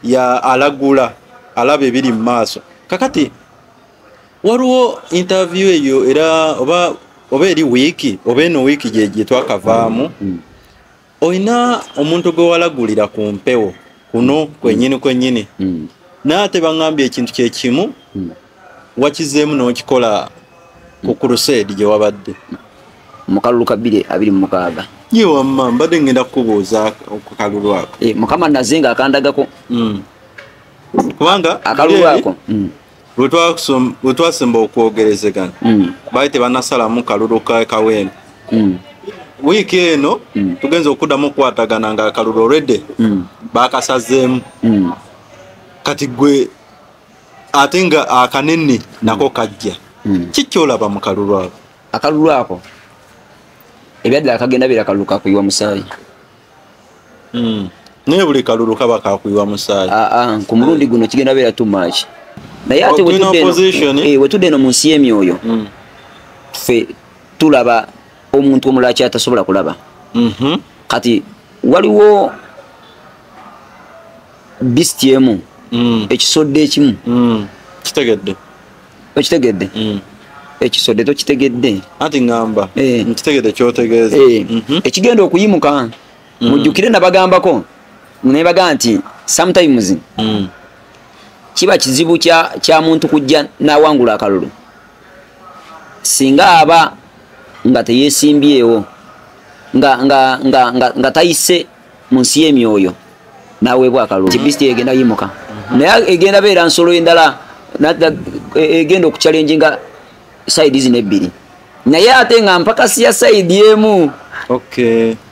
ya alagula alaba ebiri mu maaso kakati waliwo interview eyo era oba eri wiiki oba eno wiiki gye twakavaamu oyina omuntu gwe walagulira ku mpewo kuno kwennyini naye ate baŋŋambye ekintu kye kimu wakizeemu n'okikola ku crusade gye wabadde mu kalulu ka 2026 ye wamma mbadde ngenda kukubuuza ku kalulu ako mukama naze nga akandagako kubanga akalulu ako bwe twasemba okwogerezegana baali tebannasalamu kalulu kawempe wiiki eno tugenza okuddamu okukwatagana nga akalulu olwedde bakasazeemu kati gwe ate nga akanene nako kajja kikyolaba mu kalulu ako akalulu ako ebyaddala kagenda bira kalulu kakuyiwa musaayi naye buli kalulu kaba kakuyiwa musaayi ku mulundi guno kigenda bira too much naye ate wetudde eno mu nsi y'emyoyo ffe tulaba omuntu omulala kyatasobola kulaba kati waliwo bisiti emu ekisodde ekimu okitegedde ekisodde tokitegedde ati ngamba nkitegedde kyotegeeza ekigenda okuyimuka mujjukire nabagambako nebaga nti sometimes kiba kizibu kya muntu kujja nawangula akalulu singa aba nga teyesimbyewo nga tayise mu nsi y'emyoyo naweebwa akalulu kibisiti egenda yimuka naye egenda beera nsolo endala egenda okuchallenginga side zino ebbiri naye ate nga mpakasi ya side emu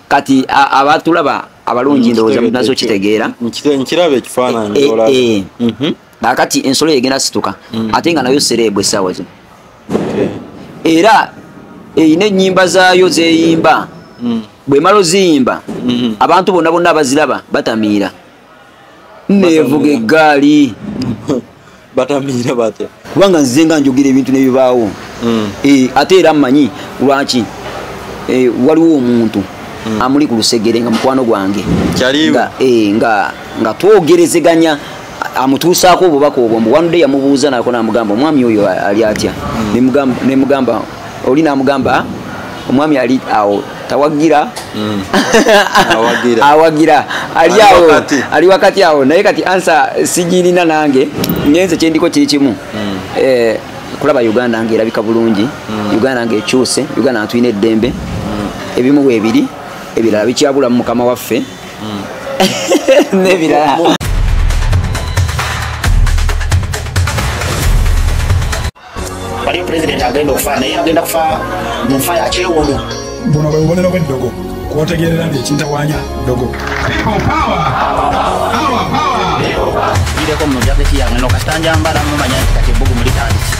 kati abatulaba abalungi ndowooza nazo kitegeera nkiraba ekifaananyi akati ensolo egenda situka ate nga nayo sereebwa essaawa zino era eyina ennyimba zaayo zeyimba bwemala oziyimba abantu bonna bonna abaziraba batamiira nevuga eggaali batamiira batya kubanga nzize nga njogira ebintu nebibaawo ate era mmanyi lwaki waliwo omuntu amuli ku lusegere nga mukwano gwange nga twogerezeganya amutuusaako obubaka obwo mbuwanudde yamubuuza nako namugamba omwami oyo ali atya nemugamba oli namugamba omwami ali awo tawagira awagira ali awo ali wakati awo naye kati ansa sijirina nange ngenze kyendiko kiri kimu kulaba Uganda nge erabika bulungi Uganda nge ekyuse Uganda ntuyina eddembe ebimu bwebiri ebirala bikyabula mu mukama waffe nebirala bali president agenda okufa naye agenda kufa mu nfa ya kyewono buno bwe bubonero bw'eddogo kwotegerera nti ekintawanya ddogo ireko muno jaketi yange nokasitanjambala mumanya nti kati ebbugu mulitandisi